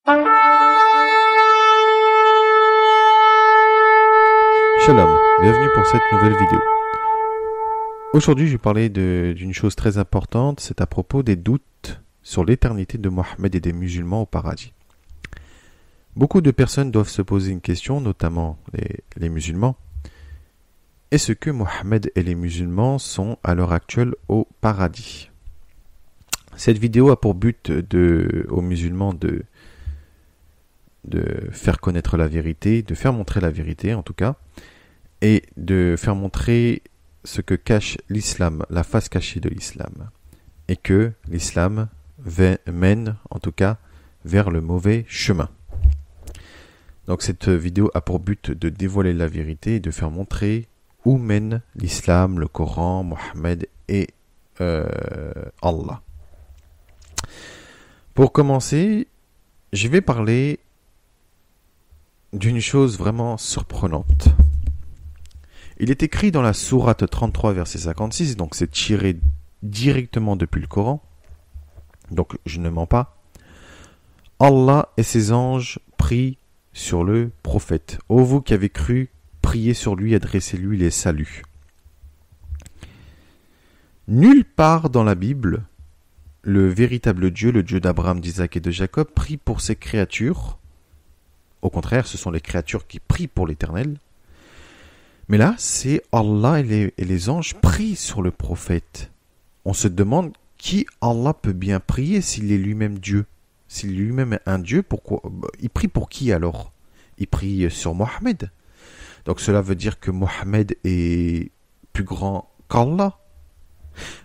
Shalom, bienvenue pour cette nouvelle vidéo. Aujourd'hui, je vais parler d'une chose très importante, c'est à propos des doutes sur l'éternité de Mohammed et des musulmans au paradis. Beaucoup de personnes doivent se poser une question, notamment les musulmans. Est-ce que Mohammed et les musulmans sont à l'heure actuelle au paradis? Cette vidéo a pour but aux musulmans de faire connaître la vérité, de faire montrer la vérité en tout cas, et de faire montrer ce que cache l'islam, la face cachée de l'islam, et que l'islam mène en tout cas vers le mauvais chemin. Donc cette vidéo a pour but de dévoiler la vérité et de faire montrer où mène l'islam, le Coran, Mohammed et Allah. Pour commencer, je vais parler d'une chose vraiment surprenante. Il est écrit dans la sourate 33, verset 56, donc c'est tiré directement depuis le Coran, donc je ne mens pas. Allah et ses anges prient sur le prophète. Ô vous qui avez cru, priez sur lui, adressez-lui les saluts. Nulle part dans la Bible, le véritable Dieu, le Dieu d'Abraham, d'Isaac et de Jacob, prie pour ses créatures. Au contraire, ce sont les créatures qui prient pour l'Éternel. Mais là, c'est Allah et les anges prient sur le prophète. On se demande qui Allah peut bien prier s'il est lui-même Dieu. S'il est lui-même un Dieu, pourquoi il prie pour qui alors? Il prie sur Mohammed. Donc cela veut dire que Mohammed est plus grand qu'Allah.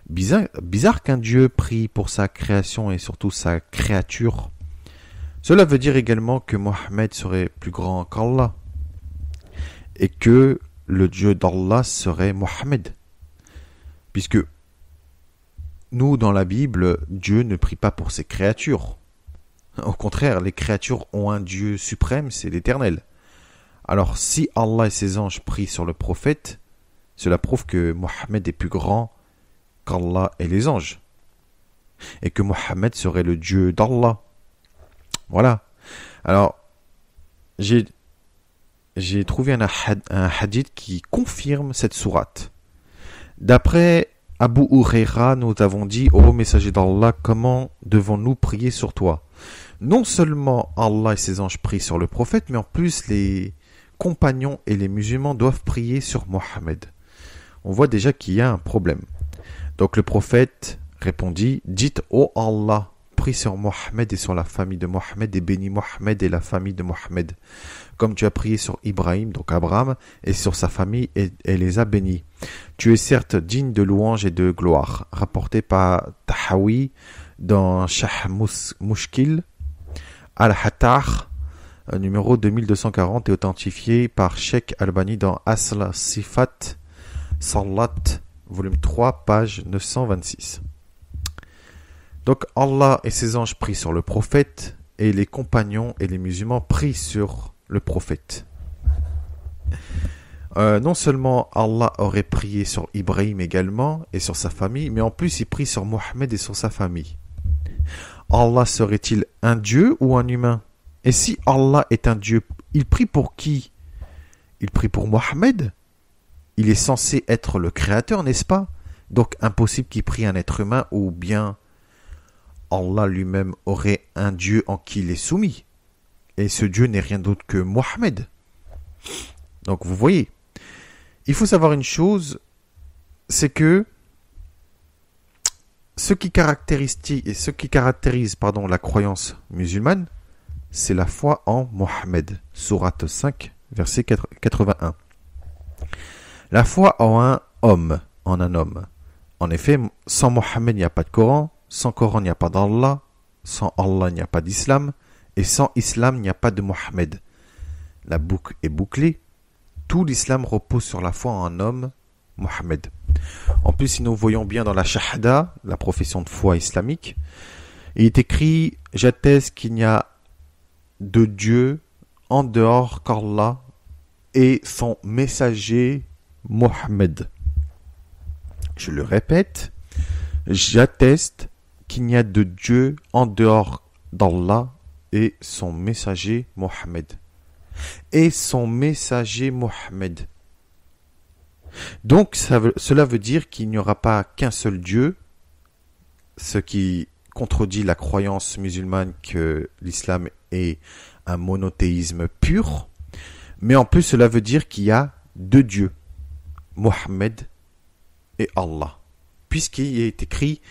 Bizarre qu'un Dieu prie pour sa création et surtout sa créature. Cela veut dire également que Mohammed serait plus grand qu'Allah. Et que le Dieu d'Allah serait Mohammed. Puisque nous, dans la Bible, Dieu ne prie pas pour ses créatures. Au contraire, les créatures ont un Dieu suprême, c'est l'Éternel. Alors, si Allah et ses anges prient sur le prophète, cela prouve que Mohammed est plus grand qu'Allah et les anges. Et que Mohammed serait le Dieu d'Allah. Voilà. Alors, j'ai trouvé un hadith qui confirme cette sourate. D'après Abu Huraira, nous avons dit, ô messager d'Allah, comment devons-nous prier sur toi? Non seulement Allah et ses anges prient sur le prophète, mais en plus les compagnons et les musulmans doivent prier sur Mohammed. On voit déjà qu'il y a un problème. Donc le prophète répondit, dites, ô Allah, prie sur Mohammed et sur la famille de Mohammed et bénis Mohammed et la famille de Mohammed, comme tu as prié sur Ibrahim, donc Abraham, et sur sa famille et les a bénis. Tu es certes digne de louange et de gloire, rapporté par Tahawi dans Shah Mushkil al-Hattar, numéro 2240, et authentifié par Sheikh Albani dans Asl Sifat Salat, volume 3, page 926. Donc Allah et ses anges prient sur le prophète, et les compagnons et les musulmans prient sur le prophète. Non seulement Allah aurait prié sur Ibrahim également et sur sa famille, mais en plus il prie sur Mohammed et sur sa famille. Allah serait-il un Dieu ou un humain? Et si Allah est un Dieu, il prie pour qui? Il prie pour Mohammed. Il est censé être le créateur, n'est-ce pas? Donc impossible qu'il prie un être humain, ou bien Allah lui-même aurait un Dieu en qui il est soumis. Et ce Dieu n'est rien d'autre que Mohammed. Donc vous voyez, il faut savoir une chose, c'est que ce qui caractérise la croyance musulmane, c'est la foi en Mohammed. Sourate 5, verset 81. La foi en un homme, En effet, sans Mohammed, il n'y a pas de Coran, sans Coran, il n'y a pas d'Allah, sans Allah, il n'y a pas d'Islam, et sans Islam, il n'y a pas de Mohammed. La boucle est bouclée. Tout l'islam repose sur la foi en un homme, Mohammed. En plus, si nous voyons bien dans la Shahada, la profession de foi islamique, il est écrit « J'atteste qu'il n'y a de Dieu en dehors qu'Allah et son messager Mohammed. » Je le répète, j'atteste qu'il n'y a de Dieu en dehors d'Allah et son messager Mohammed. Et son messager Mohammed. Donc cela veut dire qu'il n'y aura pas qu'un seul Dieu, ce qui contredit la croyance musulmane que l'islam est un monothéisme pur, mais en plus cela veut dire qu'il y a deux dieux, Mohammed et Allah, puisqu'il est écrit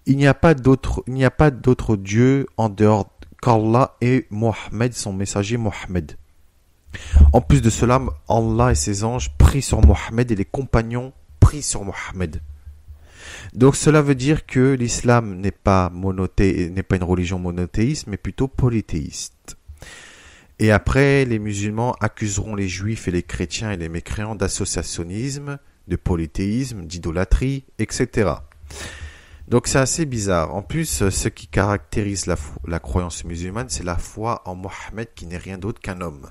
il n'y a pas d'autre Dieu en dehors qu'Allah et Mohammed, son messager Mohammed. En plus de cela, Allah et ses anges prient sur Mohammed et les compagnons prient sur Mohammed. Donc cela veut dire que l'islam n'est pas une religion monothéiste, mais plutôt polythéiste. Et après, les musulmans accuseront les juifs et les chrétiens et les mécréants d'associationnisme, de polythéisme, d'idolâtrie, etc. Donc c'est assez bizarre. En plus, ce qui caractérise la croyance musulmane, c'est la foi en Mohammed qui n'est rien d'autre qu'un homme.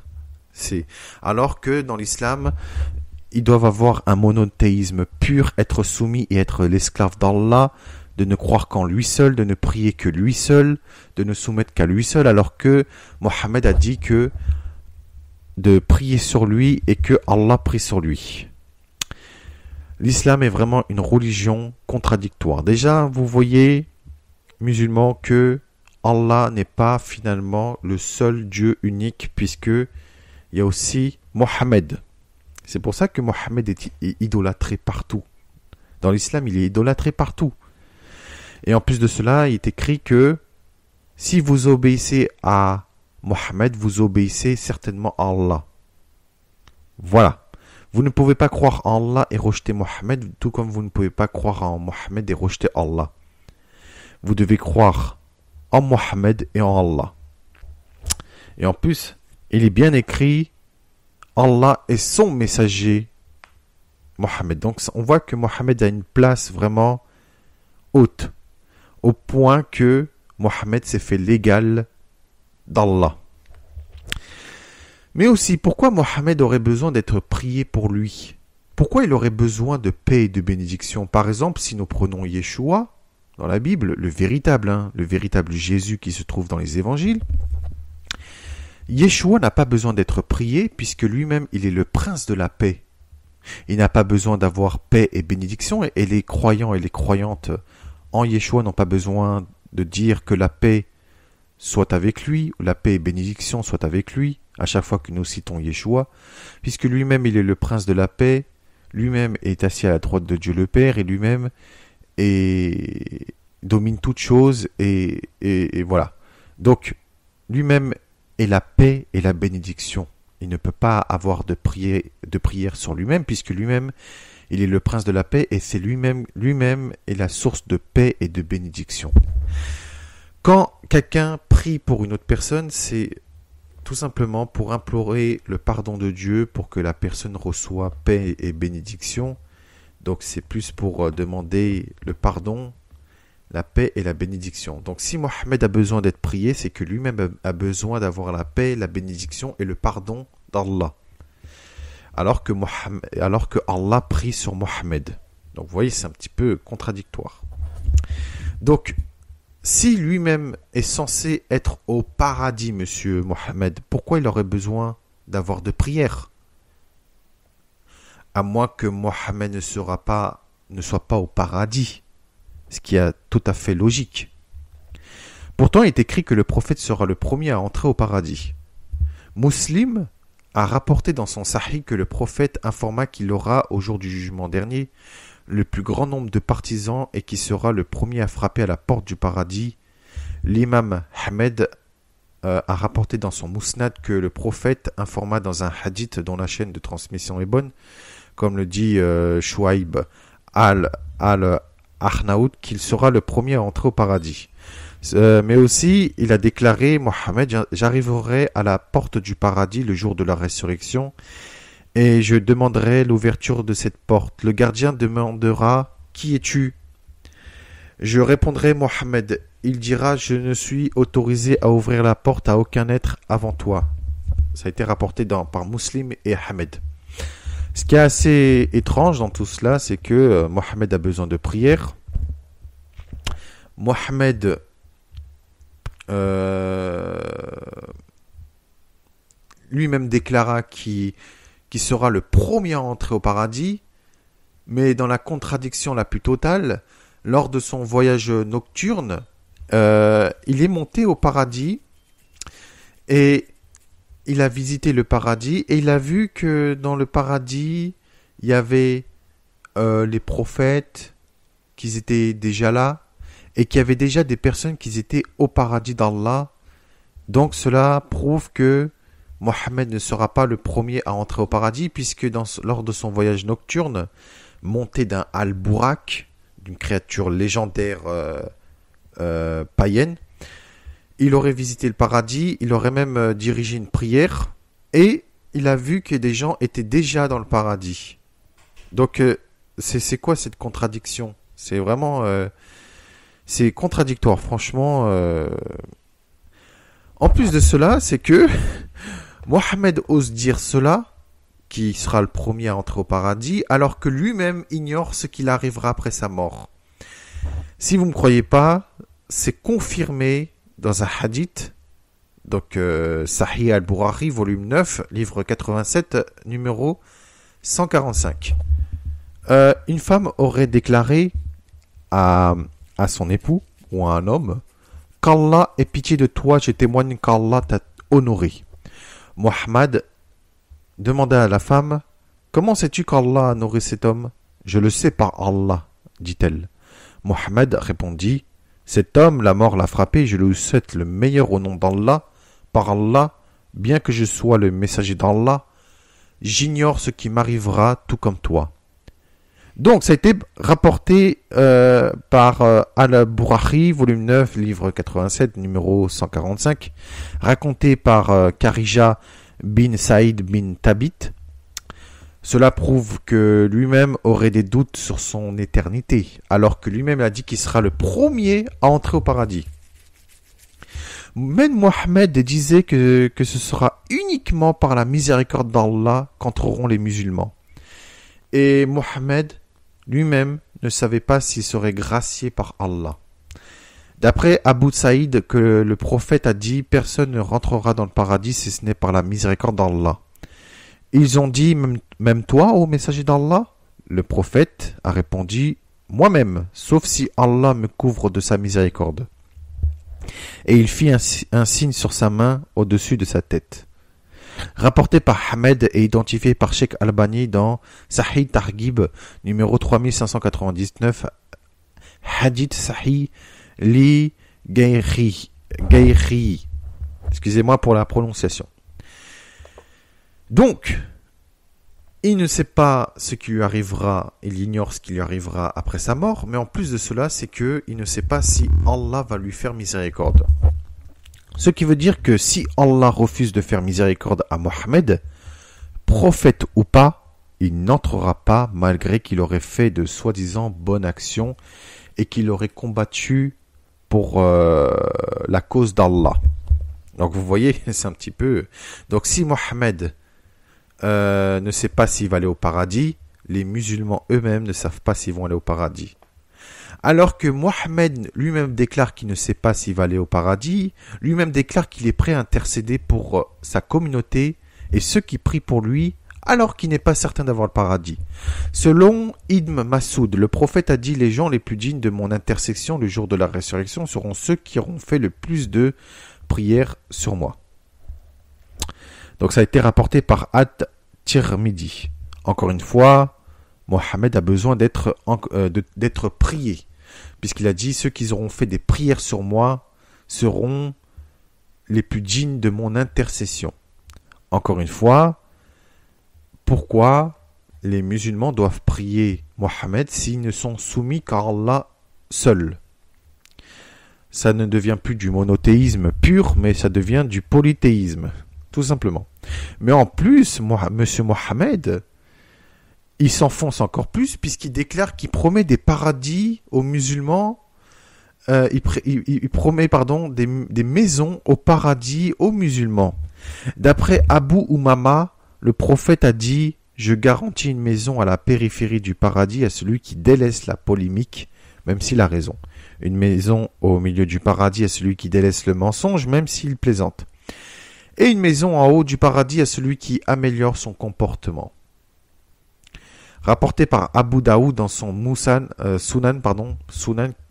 Alors que dans l'islam, ils doivent avoir un monothéisme pur, être soumis et être l'esclave d'Allah, de ne croire qu'en lui seul, de ne prier que lui seul, de ne soumettre qu'à lui seul, alors que Mohammed a dit que de prier sur lui et que Allah prie sur lui. L'islam est vraiment une religion contradictoire. Déjà, vous voyez, musulmans, que Allah n'est pas finalement le seul Dieu unique, puisque il y a aussi Mohammed. C'est pour ça que Mohammed est idolâtré partout. Dans l'islam, il est idolâtré partout. Et en plus de cela, il est écrit que si vous obéissez à Mohammed, vous obéissez certainement à Allah. Voilà. Vous ne pouvez pas croire en Allah et rejeter Mohammed, tout comme vous ne pouvez pas croire en Mohammed et rejeter Allah. Vous devez croire en Mohammed et en Allah. Et en plus, il est bien écrit Allah est son messager Mohammed. Donc on voit que Mohammed a une place vraiment haute, au point que Mohammed s'est fait l'égal d'Allah. Mais aussi, pourquoi Mohammed aurait besoin d'être prié pour lui? Pourquoi il aurait besoin de paix et de bénédiction? Par exemple, si nous prenons Yeshua dans la Bible, le véritable Jésus qui se trouve dans les évangiles, Yeshua n'a pas besoin d'être prié puisque lui-même il est le prince de la paix. Il n'a pas besoin d'avoir paix et bénédiction et les croyants et les croyantes en Yeshua n'ont pas besoin de dire que la paix soit avec lui ou la paix et bénédiction soit avec lui à chaque fois que nous citons Yeshua, puisque lui-même il est le prince de la paix, lui-même est assis à la droite de Dieu le Père et lui-même domine toutes choses et voilà. Donc lui-même est la paix et la bénédiction. Il ne peut pas avoir de prière sur lui-même, puisque lui-même, il est le prince de la paix et c'est lui-même est la source de paix et de bénédiction. Quand quelqu'un prie pour une autre personne, c'est tout simplement pour implorer le pardon de Dieu pour que la personne reçoive paix et bénédiction. Donc c'est plus pour demander le pardon, la paix et la bénédiction. Donc si Mohammed a besoin d'être prié, c'est que lui-même a besoin d'avoir la paix, la bénédiction et le pardon d'Allah. Alors que Allah prie sur Mohammed. Donc vous voyez, c'est un petit peu contradictoire. Donc, si lui-même est censé être au paradis, monsieur Mohammed, pourquoi il aurait besoin d'avoir de prière? À moins que Mohammed ne soit pas au paradis. Ce qui est tout à fait logique. Pourtant, il est écrit que le prophète sera le premier à entrer au paradis. Muslim a rapporté dans son Sahih que le prophète informa qu'il aura, au jour du jugement dernier, le plus grand nombre de partisans et qui sera le premier à frapper à la porte du paradis. L'imam Ahmed a rapporté dans son Musnad que le prophète informa dans un hadith dont la chaîne de transmission est bonne, comme le dit Shuaib al-Arnaout, qu'il sera le premier à entrer au paradis. Mais aussi, il a déclaré, Mohammed, j'arriverai à la porte du paradis le jour de la résurrection et je demanderai l'ouverture de cette porte. Le gardien demandera, qui es-tu? Je répondrai, Mohammed. Il dira, je ne suis autorisé à ouvrir la porte à aucun être avant toi. Ça a été rapporté par Muslim et Ahmed. Ce qui est assez étrange dans tout cela, c'est que Mohammed a besoin de prière. Mohammed lui-même déclara qu'il sera le premier à entrer au paradis, mais dans la contradiction la plus totale, lors de son voyage nocturne, il est monté au paradis et il a visité le paradis et il a vu que dans le paradis, il y avait les prophètes qui étaient déjà là et qu'il y avait déjà des personnes qui étaient au paradis d'Allah. Donc cela prouve que Mohammed ne sera pas le premier à entrer au paradis puisque lors de son voyage nocturne, monté d'un al-Burak, d'une créature légendaire païenne, il aurait visité le paradis, il aurait même dirigé une prière et il a vu que des gens étaient déjà dans le paradis. Donc c'est quoi cette contradiction? C'est vraiment c'est contradictoire, franchement. En plus de cela, c'est que Mohammed ose dire cela, qui sera le premier à entrer au paradis, alors que lui-même ignore ce qu'il arrivera après sa mort. Si vous ne me croyez pas, c'est confirmé dans un hadith, donc Sahih al-Bukhari, volume 9, livre 87, numéro 145. Une femme aurait déclaré à son époux, ou à un homme, qu'Allah ait pitié de toi, je témoigne qu'Allah t'a honoré. Mohammed demanda à la femme, comment sais-tu qu'Allah a honoré cet homme? Je le sais par Allah, dit-elle. Mohammed répondit, cet homme, la mort l'a frappé, je lui souhaite le meilleur au nom d'Allah. Par Allah, bien que je sois le messager d'Allah, j'ignore ce qui m'arrivera tout comme toi. Donc, ça a été rapporté par Al-Bukhari, volume 9, livre 87, numéro 145, raconté par Kharija bin Saïd bin Thabit. Cela prouve que lui-même aurait des doutes sur son éternité, alors que lui-même a dit qu'il sera le premier à entrer au paradis. Même Mohammed disait que ce sera uniquement par la miséricorde d'Allah qu'entreront les musulmans. Et Mohammed lui-même ne savait pas s'il serait gracié par Allah. D'après Abu Saïd, que le prophète a dit, personne ne rentrera dans le paradis si ce n'est par la miséricorde d'Allah. Ils ont dit, même toi, ô messager d'Allah? Le prophète a répondu, moi-même, sauf si Allah me couvre de sa miséricorde. Et il fit un signe sur sa main au-dessus de sa tête. Rapporté par Ahmed et identifié par Sheikh Albani dans Sahih Targhib, numéro 3599, Hadith Sahih Li Gayri. Excusez-moi pour la prononciation. Donc, il ne sait pas ce qui lui arrivera, il ignore ce qui lui arrivera après sa mort, mais en plus de cela, c'est qu'il ne sait pas si Allah va lui faire miséricorde. Ce qui veut dire que si Allah refuse de faire miséricorde à Mohammed, prophète ou pas, il n'entrera pas malgré qu'il aurait fait de soi-disant bonnes actions et qu'il aurait combattu pour la cause d'Allah. Donc vous voyez, c'est un petit peu... Donc si Mohammed ne sait pas s'il va aller au paradis, les musulmans eux-mêmes ne savent pas s'ils vont aller au paradis. Alors que Mohammed lui-même déclare qu'il ne sait pas s'il va aller au paradis, lui-même déclare qu'il est prêt à intercéder pour sa communauté et ceux qui prient pour lui, alors qu'il n'est pas certain d'avoir le paradis. Selon Ibn Mas'ud, le prophète a dit « Les gens les plus dignes de mon intercession le jour de la résurrection seront ceux qui auront fait le plus de prières sur moi. » Donc ça a été rapporté par At-Tirmidhi. Encore une fois, Mohammed a besoin d'être prié, puisqu'il a dit ceux qui auront fait des prières sur moi seront les plus dignes de mon intercession. Encore une fois, pourquoi les musulmans doivent prier Mohammed s'ils ne sont soumis qu'à Allah seul? Ça ne devient plus du monothéisme pur, mais ça devient du polythéisme, tout simplement. Mais en plus, Monsieur Mohammed, il s'enfonce encore plus puisqu'il déclare qu'il promet des paradis aux musulmans. Il promet des maisons au paradis aux musulmans. D'après Abu Umama, le prophète a dit « Je garantis une maison à la périphérie du paradis à celui qui délaisse la polémique, même s'il a raison. Une maison au milieu du paradis à celui qui délaisse le mensonge, même s'il plaisante. et une maison en haut du paradis à celui qui améliore son comportement. Rapporté par Abu Daoud dans son Sunan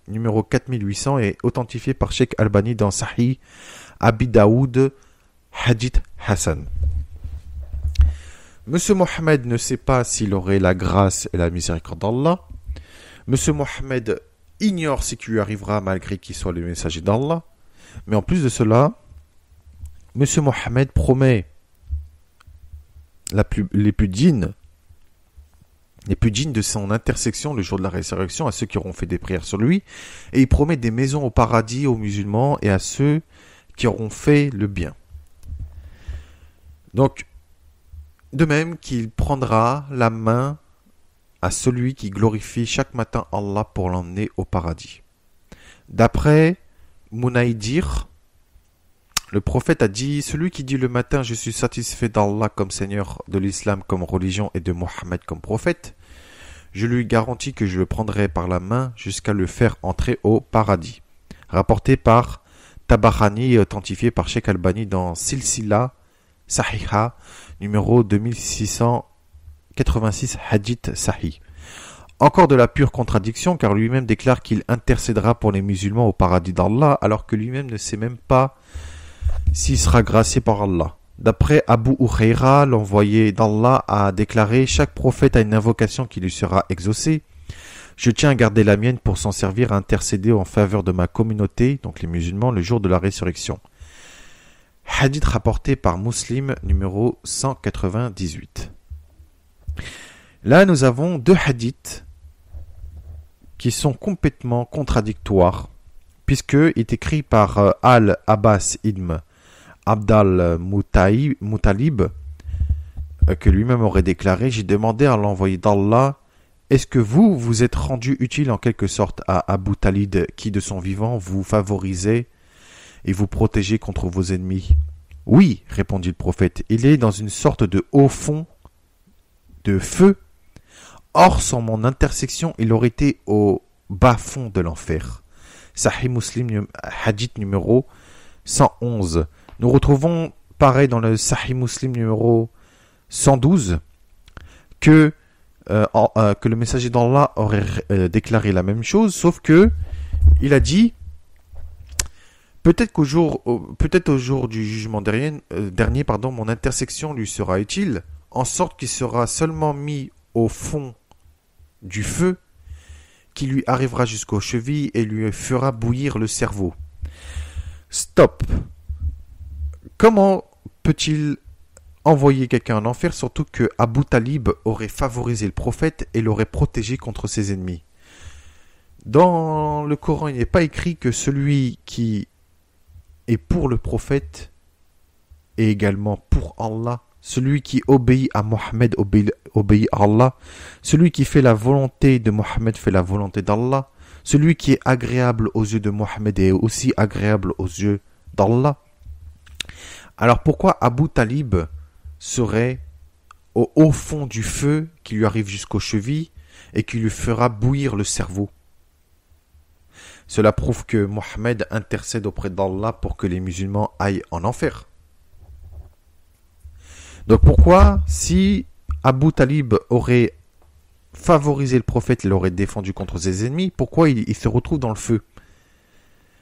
numéro 4800 et authentifié par Sheikh Albani dans Sahih Abi Daoud Hadith Hassan. Monsieur Mohammed ne sait pas s'il aurait la grâce et la miséricorde d'Allah. Monsieur Mohammed ignore ce qui lui arrivera malgré qu'il soit le messager d'Allah. Mais en plus de cela, Monsieur Mohammed promet les plus dignes de son intersection le jour de la résurrection à ceux qui auront fait des prières sur lui. Et il promet des maisons au paradis aux musulmans et à ceux qui auront fait le bien. Donc, de même qu'il prendra la main à celui qui glorifie chaque matin Allah pour l'emmener au paradis. D'après Munaydir, le prophète a dit « Celui qui dit le matin « Je suis satisfait d'Allah comme Seigneur, de l'Islam comme religion et de Mohammed comme prophète », je lui garantis que je le prendrai par la main jusqu'à le faire entrer au paradis. » Rapporté par Tabarani et authentifié par Sheikh Albani dans Silsila Sahiha, numéro 2686 Hadith Sahih. Encore de la pure contradiction, car lui-même déclare qu'il intercédera pour les musulmans au paradis d'Allah, alors que lui-même ne sait même pas s'il sera gracié par Allah. D'après Abu Huraira, l'envoyé d'Allah a déclaré « Chaque prophète a une invocation qui lui sera exaucée. Je tiens à garder la mienne pour s'en servir à intercéder en faveur de ma communauté, donc les musulmans, le jour de la résurrection. » Hadith rapporté par Muslim, numéro 198. Là, nous avons deux hadiths qui sont complètement contradictoires, puisqu'il est écrit par Al-Abbas ibn Abdal Muttalib, que lui-même aurait déclaré « J'ai demandé à l'envoyé d'Allah, est-ce que vous êtes rendu utile en quelque sorte à Abu Talib, qui de son vivant vous favorisait et vous protégez contre vos ennemis ?» « Oui, répondit le prophète, il est dans une sorte de haut fond de feu. Or, sans mon intersection, il aurait été au bas fond de l'enfer. » Sahih Muslim, hadith numéro 111. Nous retrouvons pareil dans le Sahih Muslim numéro 112 que le messager d'Allah aurait déclaré la même chose, sauf que il a dit peut-être au jour du jugement dernier, mon intersection lui sera utile, en sorte qu'il sera seulement mis au fond du feu, qui lui arrivera jusqu'aux chevilles et lui fera bouillir le cerveau. Stop. Comment peut-il envoyer quelqu'un en enfer, surtout que Abu Talib aurait favorisé le prophète et l'aurait protégé contre ses ennemis? Dans le Coran, il n'est pas écrit que celui qui est pour le prophète est également pour Allah. Celui qui obéit à Mohammed obéit à Allah. Celui qui fait la volonté de Mohammed fait la volonté d'Allah. Celui qui est agréable aux yeux de Mohammed est aussi agréable aux yeux d'Allah. Alors pourquoi Abu Talib serait au haut fond du feu qui lui arrive jusqu'aux chevilles et qui lui fera bouillir le cerveau? Cela prouve que Mohammed intercède auprès d'Allah pour que les musulmans aillent en enfer. Donc pourquoi, si Abu Talib aurait favorisé le prophète, il l'aurait défendu contre ses ennemis, pourquoi il se retrouve dans le feu?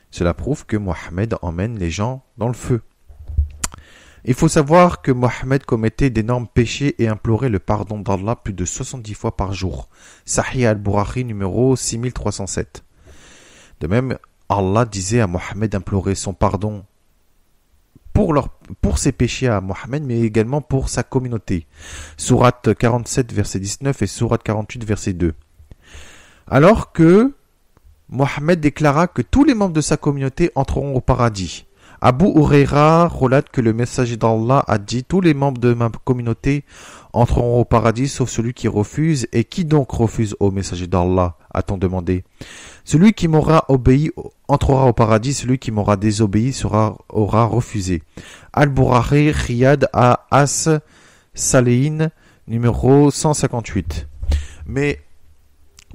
Cela prouve que Mohammed emmène les gens dans le feu. Il faut savoir que Mohammed commettait d'énormes péchés et implorait le pardon d'Allah plus de 70 fois par jour. Sahih al-Bukhari numéro 6307. De même, Allah disait à Mohammed d'implorer son pardon pour ses péchés à Mohammed, mais également pour sa communauté. Sourate 47, verset 19 et Sourate 48, verset 2. Alors que Mohammed déclara que tous les membres de sa communauté entreront au paradis. Abu Huraira relate que le messager d'Allah a dit « Tous les membres de ma communauté entreront au paradis sauf celui qui refuse. » Et qui donc refuse au messager d'Allah, a-t-on demandé. Celui qui m'aura obéi entrera au paradis, celui qui m'aura désobéi aura refusé. Al-Bukhari, Riyad à As Salehin, numéro 158. Mais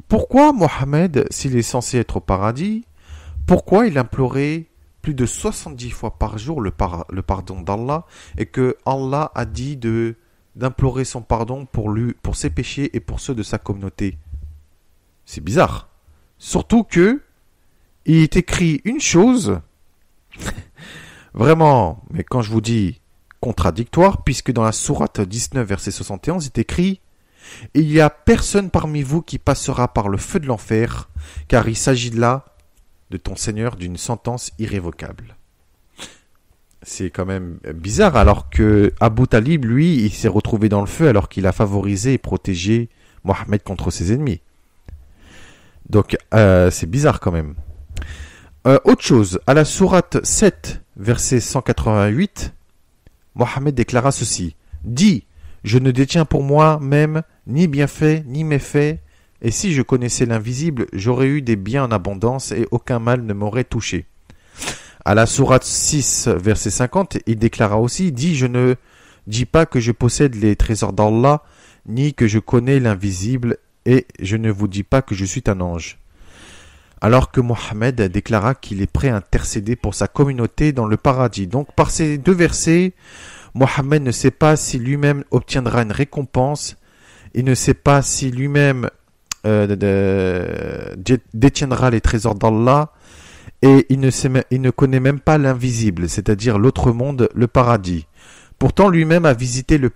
pourquoi Mohammed, s'il est censé être au paradis, pourquoi il implorait plus de 70 fois par jour le pardon d'Allah et que Allah a dit d'implorer son pardon pour ses péchés et pour ceux de sa communauté. C'est bizarre. Surtout que il est écrit une chose, vraiment, mais quand je vous dis contradictoire, puisque dans la sourate 19, verset 71, il est écrit « Il n'y a personne parmi vous qui passera par le feu de l'enfer, car il s'agit là de ton Seigneur d'une sentence irrévocable. » C'est quand même bizarre, alors que Abu Talib, lui, il s'est retrouvé dans le feu alors qu'il a favorisé et protégé Mohammed contre ses ennemis. Donc, c'est bizarre quand même. Autre chose, à la sourate 7, verset 188, Mohammed déclara ceci. « Dis, je ne détiens pour moi-même ni bienfait ni méfait, et si je connaissais l'invisible, j'aurais eu des biens en abondance et aucun mal ne m'aurait touché. » À la sourate 6, verset 50, il déclara aussi, « Dis, je ne dis pas que je possède les trésors d'Allah, ni que je connais l'invisible, et je ne vous dis pas que je suis un ange. » Alors que Mohammed déclara qu'il est prêt à intercéder pour sa communauté dans le paradis. Donc par ces deux versets, Mohammed ne sait pas si lui-même obtiendra une récompense, il ne sait pas si lui-même détiendra les trésors d'Allah, et il ne connaît même pas l'invisible, c'est-à-dire l'autre monde, le paradis. Pourtant lui-même a visité le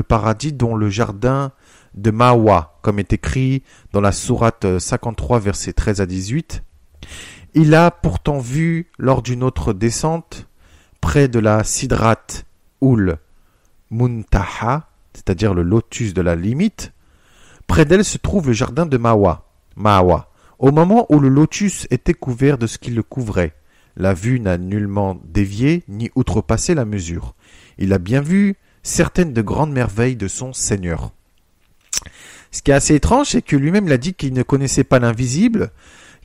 paradis, dont le jardin de Mawa, comme est écrit dans la sourate 53, versets 13 à 18. Il a pourtant vu, lors d'une autre descente, près de la Sidrat ul Muntaha, c'est-à-dire le lotus de la limite, près d'elle se trouve le jardin de Mawa, au moment où le lotus était couvert de ce qui le couvrait. La vue n'a nullement dévié ni outrepassé la mesure. Il a bien vu certaines de grandes merveilles de son Seigneur. Ce qui est assez étrange, c'est que lui-même l'a dit qu'il ne connaissait pas l'invisible,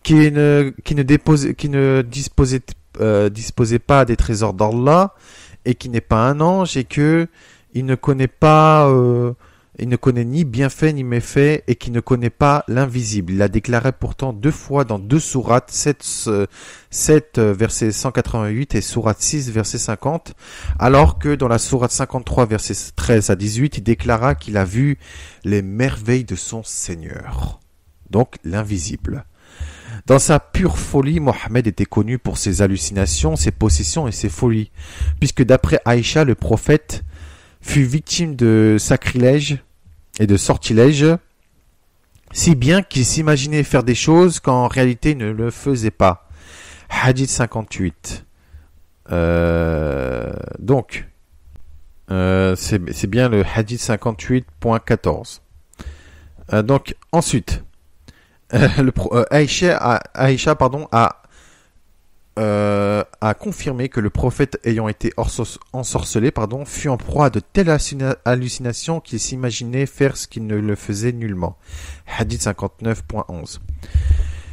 qu'il ne disposait pas des trésors d'Allah, et qu'il n'est pas un ange, et que il ne connaît ni bienfait ni méfait, et qu'il ne connaît pas l'invisible. Il l'a déclaré pourtant 2 fois dans 2 sourates, 7 verset 188 et sourate 6 verset 50, alors que dans la sourate 53 verset 13 à 18, il déclara qu'il a vu les merveilles de son Seigneur. Donc l'invisible. Dans sa pure folie, Mohammed était connu pour ses hallucinations, ses possessions et ses folies, puisque d'après Aïcha, le prophète fut victime de sacrilèges et de sortilèges, si bien qu'il s'imaginait faire des choses qu'en réalité il ne le faisait pas. Hadith 58. C'est bien le Hadith 58.14. Donc ensuite, Aïcha a confirmé que le prophète ayant été ensorcelé fut en proie à de telles hallucinations qu'il s'imaginait faire ce qu'il ne le faisait nullement. Hadith 59.11.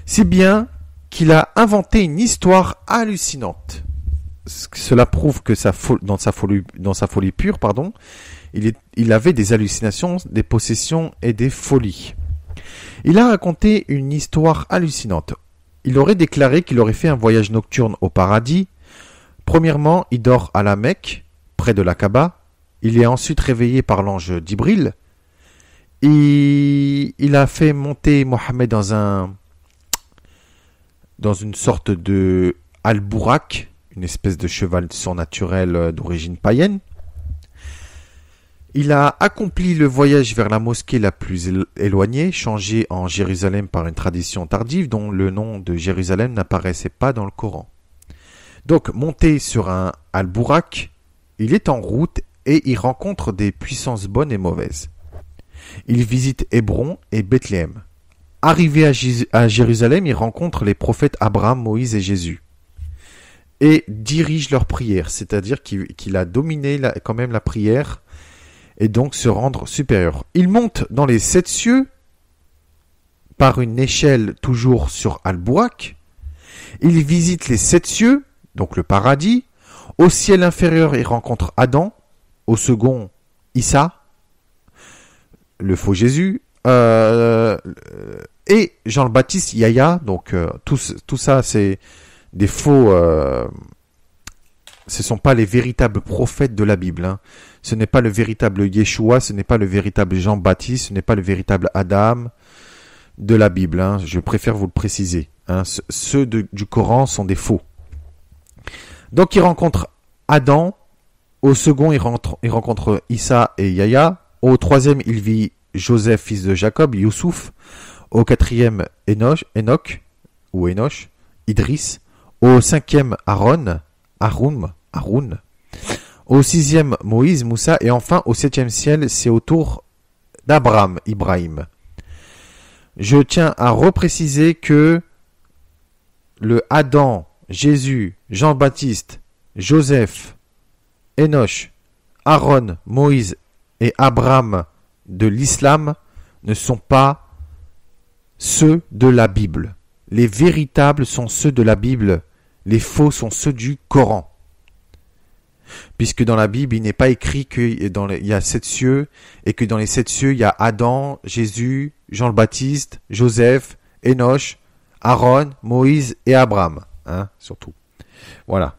Si bien qu'il a inventé une histoire hallucinante. Cela prouve que dans sa folie pure, il avait des hallucinations, des possessions et des folies. Il a raconté une histoire hallucinante. Il aurait déclaré qu'il aurait fait un voyage nocturne au paradis. Premièrement, il dort à la Mecque, près de la Kaaba. Il est ensuite réveillé par l'ange Djibril. Il a fait monter Mohammed dans une sorte de al-Bourak, une espèce de cheval surnaturel d'origine païenne. Il a accompli le voyage vers la mosquée la plus éloignée, changée en Jérusalem par une tradition tardive dont le nom de Jérusalem n'apparaissait pas dans le Coran. Donc, monté sur un al-Bourak, il est en route et il rencontre des puissances bonnes et mauvaises. Il visite Hébron et Bethléem. Arrivé à Jérusalem, il rencontre les prophètes Abraham, Moïse et Jésus et dirige leur prière, c'est-à-dire qu'il a dominé quand même la prière et donc se rendre supérieur. Il monte dans les 7 cieux par une échelle toujours sur Al-Bourak. Il visite les 7 cieux, donc le paradis. Au ciel inférieur, il rencontre Adam. Au second, Issa, le faux Jésus, et Jean le Baptiste, Yahya. Donc tout ça, c'est des faux... ce ne sont pas les véritables prophètes de la Bible. Hein. Ce n'est pas le véritable Yeshua, ce n'est pas le véritable Jean-Baptiste, ce n'est pas le véritable Adam de la Bible. Hein. Je préfère vous le préciser. Hein. Ceux du Coran sont des faux. Donc il rencontre Adam. Au second, il rencontre Issa et Yahya. Au troisième, il vit Joseph, fils de Jacob, Youssouf. Au quatrième, Enoch, Idris. Au cinquième, Haroun. Au sixième, Moïse, Moussa. Et enfin, au septième ciel, c'est au tour d'Abraham, Ibrahim. Je tiens à repréciser que le Adam, Jésus, Jean-Baptiste, Joseph, Enoch, Aaron, Moïse et Abraham de l'islam ne sont pas ceux de la Bible. Les véritables sont ceux de la Bible. Les faux sont ceux du Coran. Puisque dans la Bible, il n'est pas écrit qu'il y a 7 cieux et que dans les 7 cieux, il y a Adam, Jésus, Jean le Baptiste, Joseph, Enoch, Aaron, Moïse et Abraham. Hein, surtout. Voilà.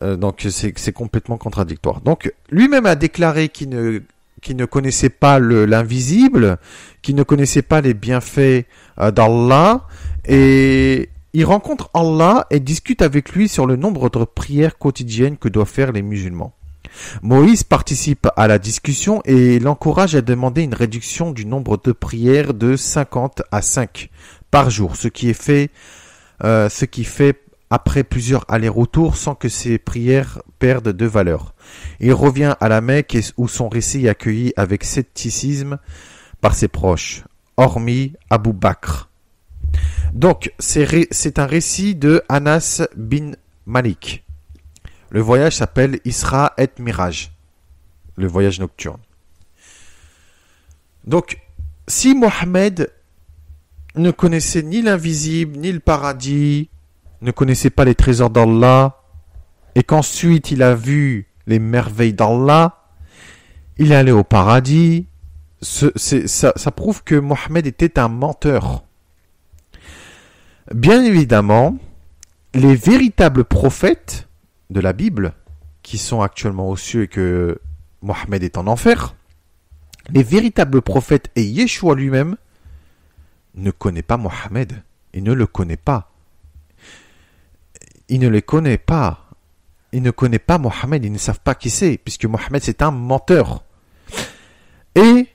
Donc c'est complètement contradictoire. Donc lui-même a déclaré qu'il ne connaissait pas l'invisible, qu'il ne connaissait pas les bienfaits d'Allah, et il rencontre Allah et discute avec lui sur le nombre de prières quotidiennes que doivent faire les musulmans. Moïse participe à la discussion et l'encourage à demander une réduction du nombre de prières de 50 à 5 par jour, ce qui fait après plusieurs allers-retours sans que ses prières perdent de valeur. Il revient à la Mecque où son récit est accueilli avec scepticisme par ses proches, hormis Abu Bakr. Donc, c'est un récit de Anas bin Malik. Le voyage s'appelle Isra et Miraj, le voyage nocturne. Donc, si Mohammed ne connaissait ni l'invisible, ni le paradis, ne connaissait pas les trésors d'Allah, et qu'ensuite il a vu les merveilles d'Allah, il est allé au paradis, ça prouve que Mohammed était un menteur. Bien évidemment, les véritables prophètes de la Bible, qui sont actuellement aux cieux et que Mohammed est en enfer, les véritables prophètes et Yeshua lui-même ne connaît pas Mohammed. Il ne le connaît pas. Il ne les connaît pas. Il ne connaît pas Mohammed. Ils ne savent pas qui c'est, puisque Mohammed c'est un menteur. Et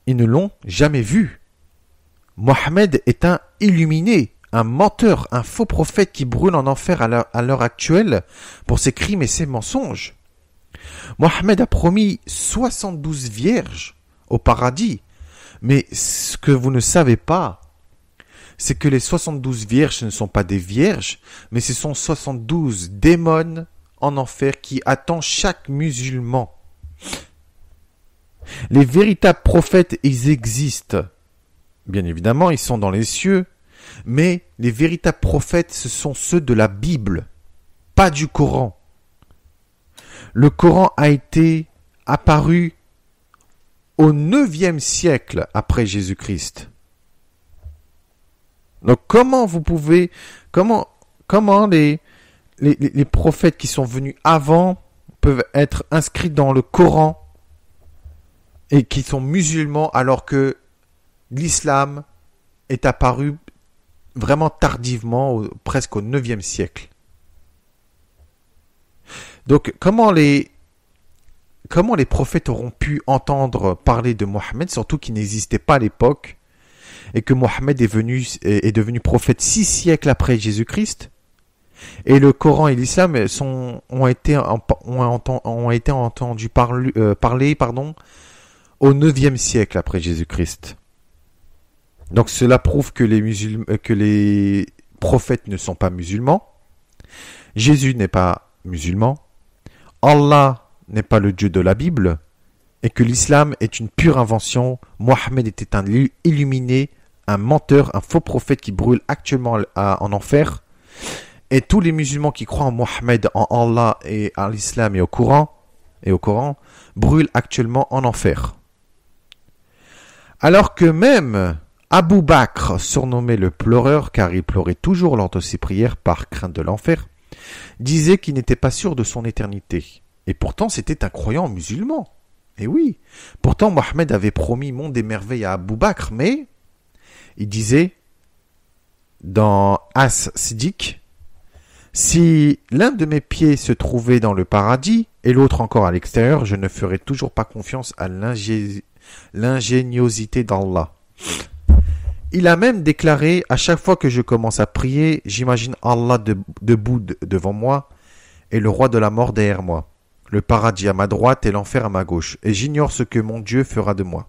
ils ne l'ont jamais vu. Mohammed est un illuminé, un menteur, un faux prophète qui brûle en enfer à l'heure actuelle pour ses crimes et ses mensonges. Mohammed a promis 72 vierges au paradis. Mais ce que vous ne savez pas, c'est que les 72 vierges ne sont pas des vierges, mais ce sont 72 démons en enfer qui attendent chaque musulman. Les véritables prophètes, ils existent. Bien évidemment, ils sont dans les cieux, mais les véritables prophètes, ce sont ceux de la Bible, pas du Coran. Le Coran a été apparu au 9e siècle après Jésus-Christ. Donc comment les prophètes qui sont venus avant peuvent être inscrits dans le Coran et qui sont musulmans alors que l'islam est apparu vraiment tardivement, presque au 9e siècle. Donc comment les prophètes auront pu entendre parler de Mohammed, surtout qu'il n'existait pas à l'époque, et que Mohammed est devenu prophète 6 siècles après Jésus-Christ, et le Coran et l'islam ont été entendus parler au 9e siècle après Jésus-Christ. Donc cela prouve que les prophètes ne sont pas musulmans, Jésus n'est pas musulman, Allah n'est pas le Dieu de la Bible, et que l'islam est une pure invention. Mohammed était un illuminé, un menteur, un faux prophète qui brûle actuellement en enfer. Et tous les musulmans qui croient en Mohammed, en Allah et à l'islam et au Coran brûlent actuellement en enfer. Alors que même Abu Bakr, surnommé le pleureur car il pleurait toujours lors de ses prières par crainte de l'enfer, disait qu'il n'était pas sûr de son éternité. Et pourtant c'était un croyant musulman. Et oui, pourtant Mohammed avait promis monde des merveilles à Abu Bakr, mais il disait dans As-Siddiq, si l'un de mes pieds se trouvait dans le paradis et l'autre encore à l'extérieur, je ne ferais toujours pas confiance à l'ingéniosité d'Allah. Il a même déclaré, à chaque fois que je commence à prier, j'imagine Allah debout devant moi et le roi de la mort derrière moi, le paradis à ma droite et l'enfer à ma gauche, et j'ignore ce que mon Dieu fera de moi.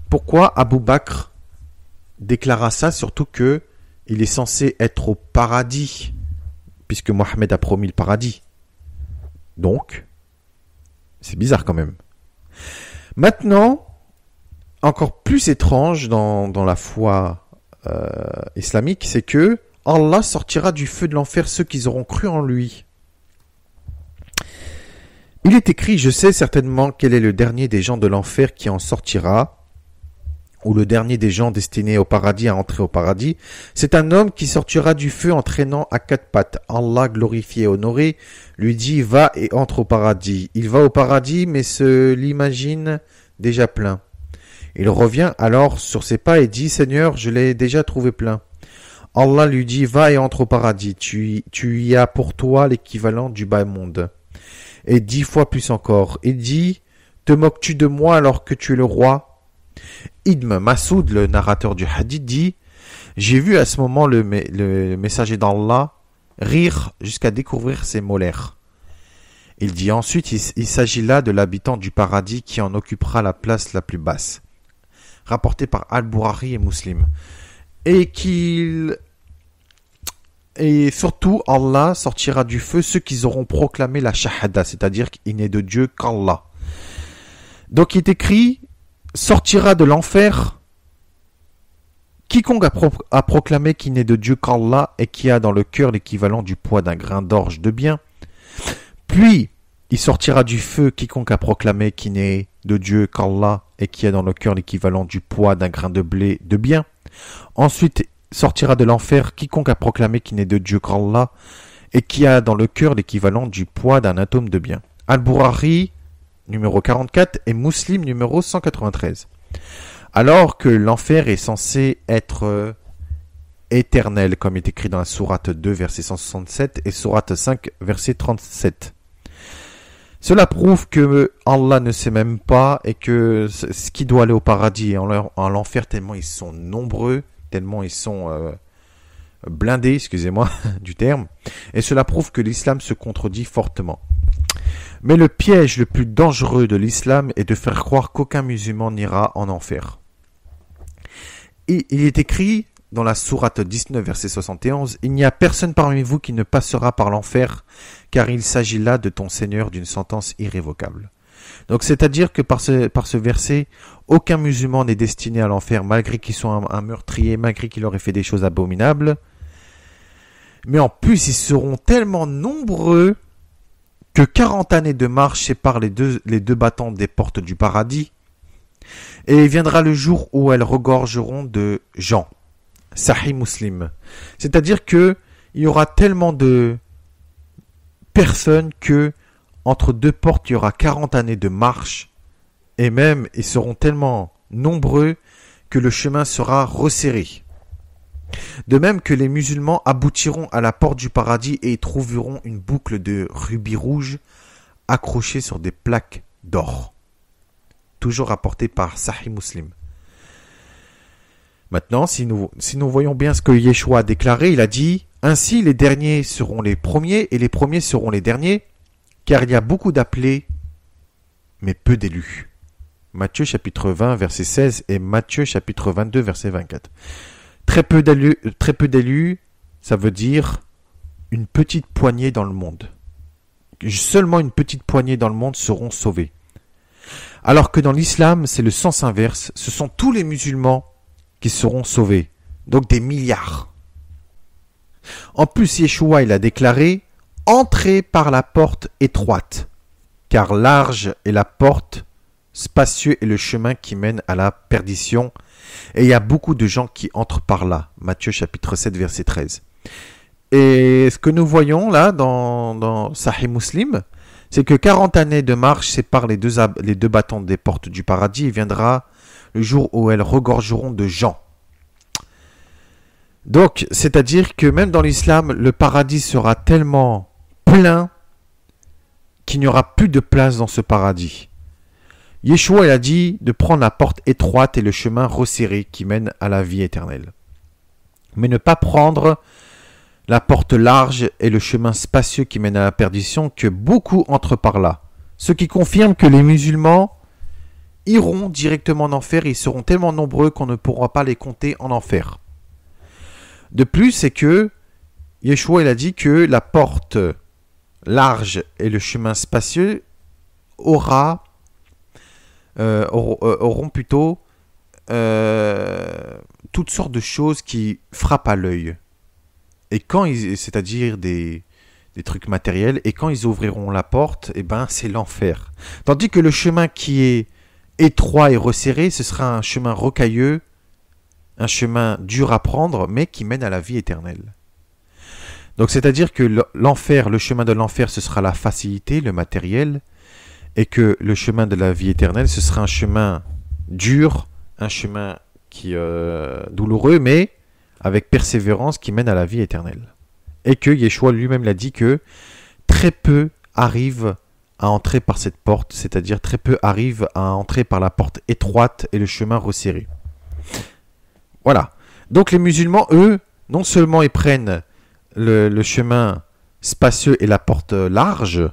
Pourquoi Abu Bakr déclara ça, surtout que il est censé être au paradis, puisque Mohammed a promis le paradis. Donc, c'est bizarre quand même. Maintenant, encore plus étrange dans la foi islamique, c'est que Allah sortira du feu de l'enfer ceux qui auront cru en lui. Il est écrit, je sais certainement quel est le dernier des gens de l'enfer qui en sortira, ou le dernier des gens destinés au paradis à entrer au paradis. C'est un homme qui sortira du feu en traînant à quatre pattes. Allah, glorifié et honoré, lui dit, va et entre au paradis. Il va au paradis, mais se l'imagine déjà plein. Il revient alors sur ses pas et dit, Seigneur, je l'ai déjà trouvé plein. Allah lui dit, va et entre au paradis. Tu y as pour toi l'équivalent du bas monde. Et 10 fois plus encore. Il dit, te moques-tu de moi alors que tu es le roi? Ibn Masoud, le narrateur du hadith, dit « J'ai vu à ce moment le messager d'Allah rire jusqu'à découvrir ses molaires. » Il dit ensuite « Il s'agit là de l'habitant du paradis qui en occupera la place la plus basse. » Rapporté par Al-Bukhari et Muslim. Et surtout, Allah sortira du feu ceux qui auront proclamé la shahada, c'est-à-dire qu'il n'est de Dieu qu'Allah. Donc il est écrit sortira de l'enfer quiconque a proclamé qu'il n'est de Dieu qu'Allah et qui a dans le cœur l'équivalent du poids d'un grain d'orge de bien. Puis, il sortira du feu quiconque a proclamé qu'il n'est de Dieu qu'Allah et qui a dans le cœur l'équivalent du poids d'un grain de blé de bien. Ensuite, sortira de l'enfer quiconque a proclamé qu'il n'est de Dieu qu'Allah et qui a dans le cœur l'équivalent du poids d'un atome de bien. Al-Bukhari numéro 44 et Muslim numéro 193. Alors que l'enfer est censé être éternel, comme est écrit dans la sourate 2, verset 167 et sourate 5, verset 37. Cela prouve que Allah ne sait même pas et que ce qui doit aller au paradis et en l'enfer, tellement ils sont nombreux, tellement ils sont blindés, excusez-moi du terme, et cela prouve que l'islam se contredit fortement. Mais le piège le plus dangereux de l'islam est de faire croire qu'aucun musulman n'ira en enfer. Et il est écrit dans la sourate 19, verset 71, « Il n'y a personne parmi vous qui ne passera par l'enfer, car il s'agit là de ton Seigneur d'une sentence irrévocable. » Donc c'est-à-dire que par ce verset, aucun musulman n'est destiné à l'enfer, malgré qu'il soit un meurtrier, malgré qu'il aurait fait des choses abominables. Mais en plus, ils seront tellement nombreux que 40 années de marche séparent les deux battants des portes du paradis, et viendra le jour où elles regorgeront de gens. Sahih Muslim. C'est-à-dire que il y aura tellement de personnes que entre deux portes, il y aura 40 années de marche, et même ils seront tellement nombreux que le chemin sera resserré. De même que les musulmans aboutiront à la porte du paradis et y trouveront une boucle de rubis rouge accrochée sur des plaques d'or. Toujours rapporté par Sahih Muslim. Maintenant, si nous voyons bien ce que Yeshua a déclaré, il a dit « Ainsi les derniers seront les premiers et les premiers seront les derniers, car il y a beaucoup d'appelés, mais peu d'élus. » Matthieu chapitre 20, verset 16 et Matthieu chapitre 22, verset 24. Très peu d'élus, ça veut dire une petite poignée dans le monde. Seulement une petite poignée dans le monde seront sauvés. Alors que dans l'islam, c'est le sens inverse. Ce sont tous les musulmans qui seront sauvés. Donc des milliards. En plus, Yeshua, il a déclaré « Entrez par la porte étroite, car large est la porte, spacieux est le chemin qui mène à la perdition. Et il y a beaucoup de gens qui entrent par là. Matthieu chapitre 7, verset 13. Et ce que nous voyons là dans Sahih Muslim, c'est que 40 années de marche séparent les deux battants des portes du paradis et viendra le jour où elles regorgeront de gens. Donc, c'est-à-dire que même dans l'islam, le paradis sera tellement plein qu'il n'y aura plus de place dans ce paradis. Yeshua il a dit de prendre la porte étroite et le chemin resserré qui mène à la vie éternelle. Mais ne pas prendre la porte large et le chemin spacieux qui mène à la perdition, que beaucoup entrent par là. Ce qui confirme que les musulmans iront directement en enfer et ils seront tellement nombreux qu'on ne pourra pas les compter en enfer. De plus, c'est que Yeshua il a dit que la porte large et le chemin spacieux auront plutôt toutes sortes de choses qui frappent à l'œil. Et c'est-à-dire des trucs matériels, et quand ils ouvriront la porte, eh ben c'est l'enfer. Tandis que le chemin qui est étroit et resserré, ce sera un chemin rocailleux, un chemin dur à prendre, mais qui mène à la vie éternelle. Donc c'est-à-dire que l'enfer, le chemin de l'enfer, ce sera la facilité, le matériel, et que le chemin de la vie éternelle, ce sera un chemin dur, un chemin qui douloureux, mais avec persévérance qui mène à la vie éternelle. Et que Yeshua lui-même l'a dit que très peu arrivent à entrer par cette porte, c'est-à-dire très peu arrivent à entrer par la porte étroite et le chemin resserré. Voilà. Donc les musulmans, eux, non seulement ils prennent le chemin spacieux et la porte large,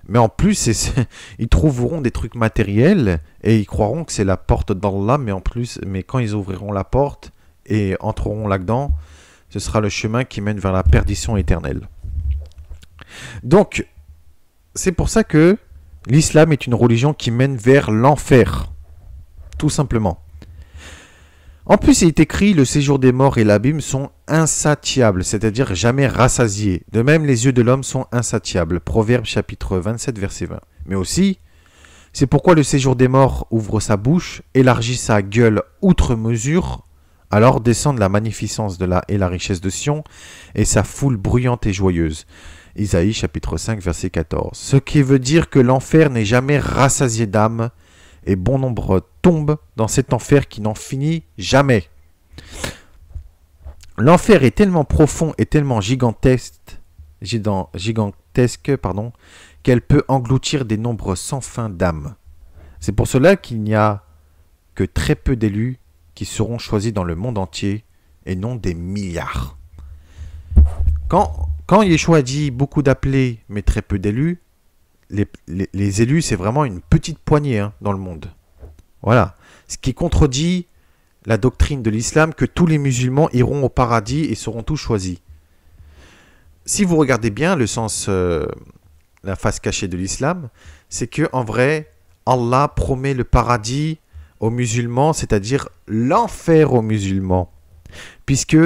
mais en plus, ils trouveront des trucs matériels et ils croiront que c'est la porte d'Allah, mais quand ils ouvriront la porte et entreront là-dedans, ce sera le chemin qui mène vers la perdition éternelle. Donc, c'est pour ça que l'islam est une religion qui mène vers l'enfer, tout simplement. En plus, il est écrit, le séjour des morts et l'abîme sont insatiables, c'est-à-dire jamais rassasiés. De même, les yeux de l'homme sont insatiables. Proverbe chapitre 27, verset 20. Mais aussi, c'est pourquoi le séjour des morts ouvre sa bouche, élargit sa gueule outre mesure, alors descendent la magnificence et la richesse de Sion, et sa foule bruyante et joyeuse. Isaïe chapitre 5, verset 14. Ce qui veut dire que l'enfer n'est jamais rassasié d'âmes, et bon nombre tombent dans cet enfer qui n'en finit jamais. L'enfer est tellement profond et tellement gigantesque, qu'elle peut engloutir des nombres sans fin d'âmes. C'est pour cela qu'il n'y a que très peu d'élus qui seront choisis dans le monde entier et non des milliards. Quand Yeshua dit beaucoup d'appelés mais très peu d'élus, les élus, c'est vraiment une petite poignée dans le monde. Voilà. Ce qui contredit la doctrine de l'islam que tous les musulmans iront au paradis et seront tous choisis. Si vous regardez bien le sens, la face cachée de l'islam, c'est que en vrai, Allah promet le paradis aux musulmans, c'est-à-dire l'enfer aux musulmans, puisque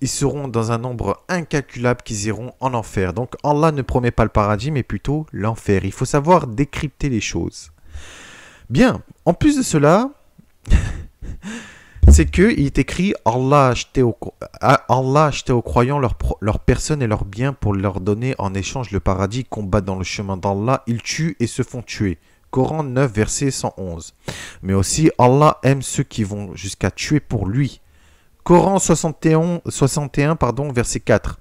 ils seront dans un nombre incalculable qu'ils iront en enfer. Donc Allah ne promet pas le paradis, mais plutôt l'enfer. Il faut savoir décrypter les choses. Bien, en plus de cela, c'est qu'il est écrit Allah a acheté aux croyants leur personne et leurs biens pour leur donner en échange le paradis, combattent dans le chemin d'Allah, ils tuent et se font tuer. Coran 9, verset 111. Mais aussi, Allah aime ceux qui vont jusqu'à tuer pour lui. Coran 61, verset 4.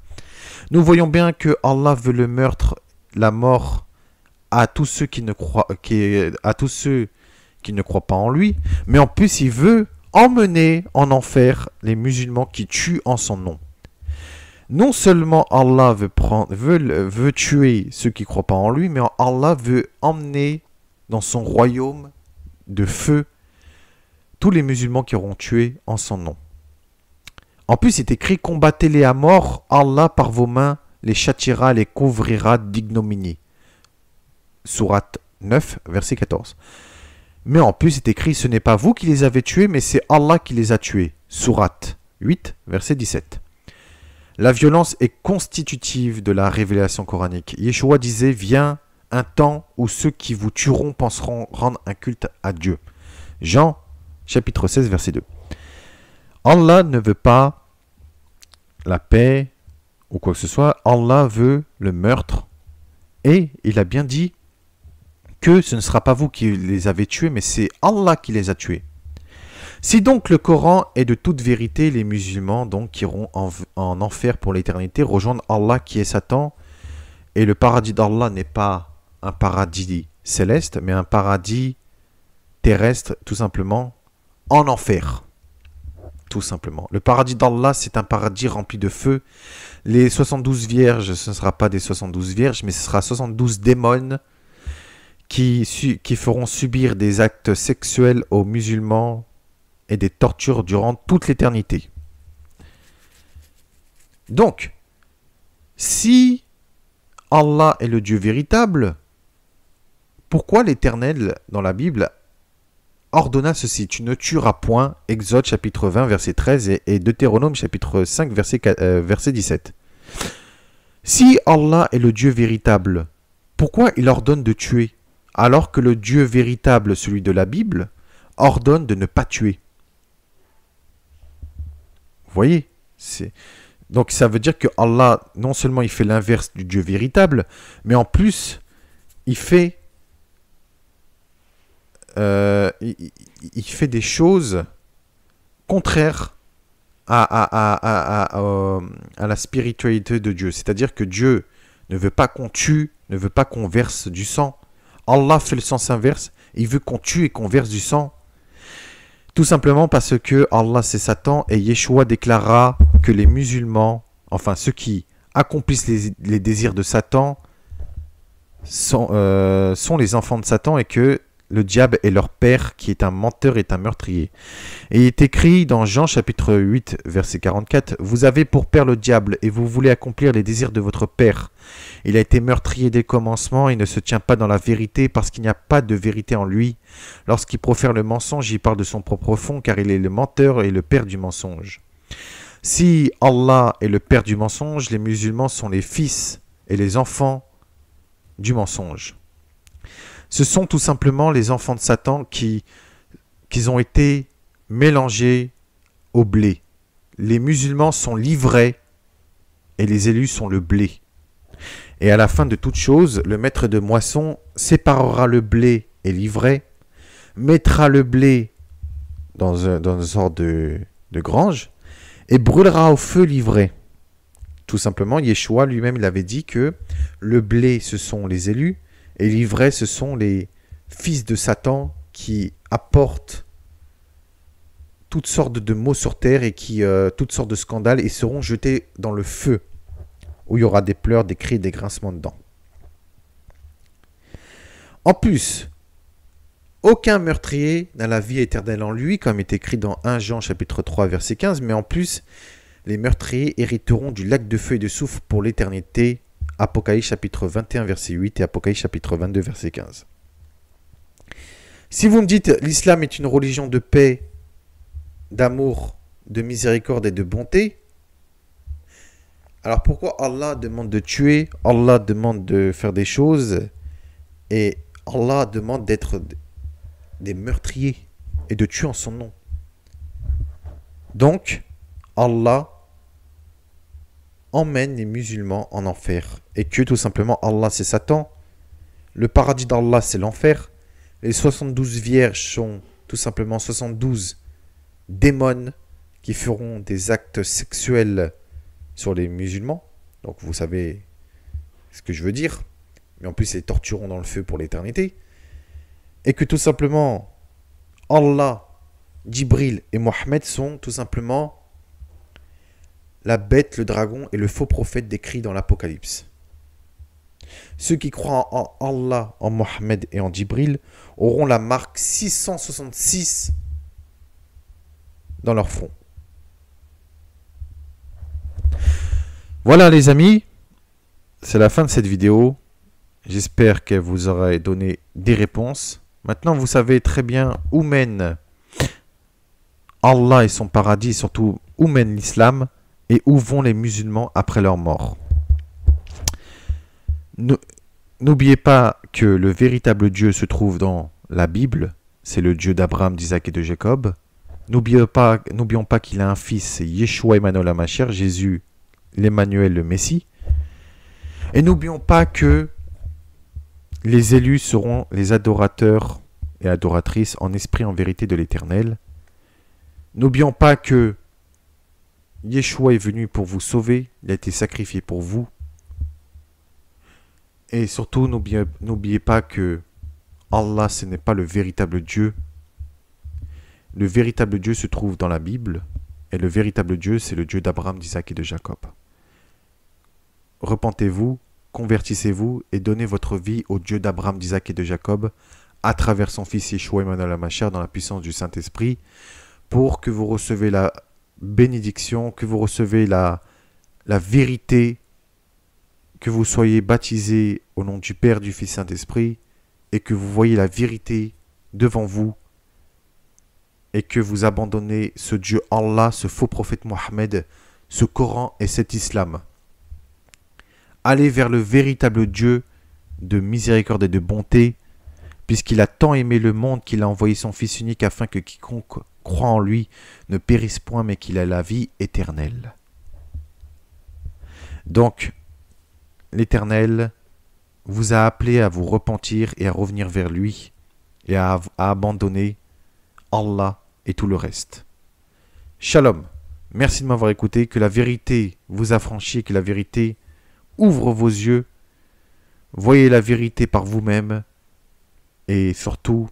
Nous voyons bien que Allah veut le meurtre, la mort à tous ceux qui ne croient pas en lui, mais en plus il veut emmener en enfer les musulmans qui tuent en son nom. Non seulement Allah veut tuer ceux qui ne croient pas en lui, mais Allah veut emmener dans son royaume de feu tous les musulmans qui auront tué en son nom. En plus, c'est écrit « Combattez-les à mort, Allah par vos mains les châtiera, les couvrira d'ignominie ». Sourate 9, verset 14. Mais en plus, c'est écrit « Ce n'est pas vous qui les avez tués, mais c'est Allah qui les a tués ». Sourate 8, verset 17. La violence est constitutive de la révélation coranique. Yeshua disait « Viens un temps où ceux qui vous tueront penseront rendre un culte à Dieu. Jean, chapitre 16, verset 2. Allah ne veut pas la paix ou quoi que ce soit. Allah veut le meurtre. Et il a bien dit que ce ne sera pas vous qui les avez tués, mais c'est Allah qui les a tués. Si donc le Coran est de toute vérité, les musulmans donc iront en enfer pour l'éternité, rejoindre Allah qui est Satan. Et le paradis d'Allah n'est pas un paradis céleste, mais un paradis terrestre, tout simplement, en enfer. Tout simplement. Le paradis d'Allah, c'est un paradis rempli de feu. Les 72 vierges, ce ne sera pas des 72 vierges, mais ce sera 72 démons qui feront subir des actes sexuels aux musulmans et des tortures durant toute l'éternité. Donc, si Allah est le Dieu véritable, pourquoi l'Éternel, dans la Bible, ordonna ceci: tu ne tueras point, Exode chapitre 20, verset 13 et Deutéronome chapitre 5, verset 17. Si Allah est le Dieu véritable, pourquoi il ordonne de tuer, alors que le Dieu véritable, celui de la Bible, ordonne de ne pas tuer? Vous voyez, donc ça veut dire que Allah, non seulement il fait l'inverse du Dieu véritable, mais en plus, il fait des choses contraires à la spiritualité de Dieu. C'est-à-dire que Dieu ne veut pas qu'on tue, ne veut pas qu'on verse du sang. Allah fait le sens inverse. Il veut qu'on tue et qu'on verse du sang. Tout simplement parce que Allah c'est Satan, et Yeshua déclara que les musulmans, enfin ceux qui accomplissent les désirs de Satan, sont les enfants de Satan, et que le diable est leur père, qui est un menteur et un meurtrier. Et il est écrit dans Jean chapitre 8, verset 44, « Vous avez pour père le diable, et vous voulez accomplir les désirs de votre père. Il a été meurtrier dès le commencement, il ne se tient pas dans la vérité, parce qu'il n'y a pas de vérité en lui. Lorsqu'il profère le mensonge, il parle de son propre fond, car il est le menteur et le père du mensonge. » Si Allah est le père du mensonge, les musulmans sont les fils et les enfants du mensonge. Ce sont tout simplement les enfants de Satan qui ont été mélangés au blé. Les musulmans sont l'ivraie et les élus sont le blé. Et à la fin de toute chose, le maître de moisson séparera le blé et l'ivraie, mettra le blé dans une sorte de grange et brûlera au feu l'ivraie. Tout simplement, Yeshua lui-même il avait dit que le blé ce sont les élus, et l'ivraie, ce sont les fils de Satan qui apportent toutes sortes de maux sur terre et toutes sortes de scandales, et seront jetés dans le feu, où il y aura des pleurs, des cris, des grincements de dents. En plus, aucun meurtrier n'a la vie éternelle en lui, comme est écrit dans 1 Jean chapitre 3, verset 15, mais en plus, les meurtriers hériteront du lac de feu et de soufre pour l'éternité. Apocalypse chapitre 21 verset 8 et Apocalypse chapitre 22 verset 15. Si vous me dites l'islam est une religion de paix, d'amour, de miséricorde et de bonté, alors pourquoi Allah demande de tuer, Allah demande de faire des choses, et Allah demande d'être des meurtriers et de tuer en son nom? Donc Allah emmène les musulmans en enfer, et que tout simplement Allah c'est Satan, le paradis d'Allah c'est l'enfer, les 72 vierges sont tout simplement 72 démons qui feront des actes sexuels sur les musulmans, donc vous savez ce que je veux dire, mais en plus ils les tortureront dans le feu pour l'éternité, et que tout simplement Allah, Jibril et Mohammed sont tout simplement la bête, le dragon et le faux prophète décrits dans l'Apocalypse. Ceux qui croient en Allah, en Mohammed et en Jibril auront la marque 666 dans leur front. Voilà les amis, c'est la fin de cette vidéo. J'espère qu'elle vous aura donné des réponses. Maintenant vous savez très bien où mène Allah et son paradis, et surtout où mène l'islam, et où vont les musulmans après leur mort. N'oubliez pas que le véritable Dieu se trouve dans la Bible, c'est le Dieu d'Abraham, d'Isaac et de Jacob. N'oublions pas qu'il a un fils, Yeshua Emmanuel Hamashiach, Jésus, l'Emmanuel, le Messie. Et n'oublions pas que les élus seront les adorateurs et adoratrices en esprit, en vérité de l'Éternel. N'oublions pas que Yeshua est venu pour vous sauver, il a été sacrifié pour vous. Et surtout, n'oubliez pas que Allah, ce n'est pas le véritable Dieu. Le véritable Dieu se trouve dans la Bible, et le véritable Dieu, c'est le Dieu d'Abraham, d'Isaac et de Jacob. Repentez-vous, convertissez-vous et donnez votre vie au Dieu d'Abraham, d'Isaac et de Jacob à travers son fils Yeshua Emmanuel Hamashiach dans la puissance du Saint-Esprit pour que vous recevez la bénédiction, que vous recevez la vérité, que vous soyez baptisés au nom du Père, du Fils, Saint-Esprit et que vous voyez la vérité devant vous et que vous abandonnez ce Dieu Allah, ce faux prophète Mohammed, ce Coran et cet Islam. Allez vers le véritable Dieu de miséricorde et de bonté, puisqu'il a tant aimé le monde qu'il a envoyé son Fils unique afin que quiconque croit en lui ne périsse point mais qu'il ait la vie éternelle. Donc, l'Éternel vous a appelé à vous repentir et à revenir vers lui et à abandonner Allah et tout le reste. Shalom, merci de m'avoir écouté, que la vérité vous affranchit, que la vérité ouvre vos yeux, voyez la vérité par vous-même et surtout,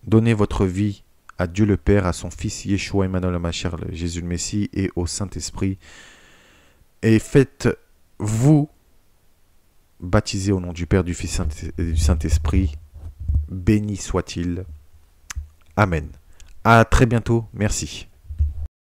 donnez votre vie à Dieu le Père, à son Fils Yeshua Emmanuel Hamashiach, Jésus le Messie et au Saint-Esprit et faites-vous baptiser au nom du Père, du Fils et du Saint-Esprit. Béni soit-il. Amen. À très bientôt. Merci.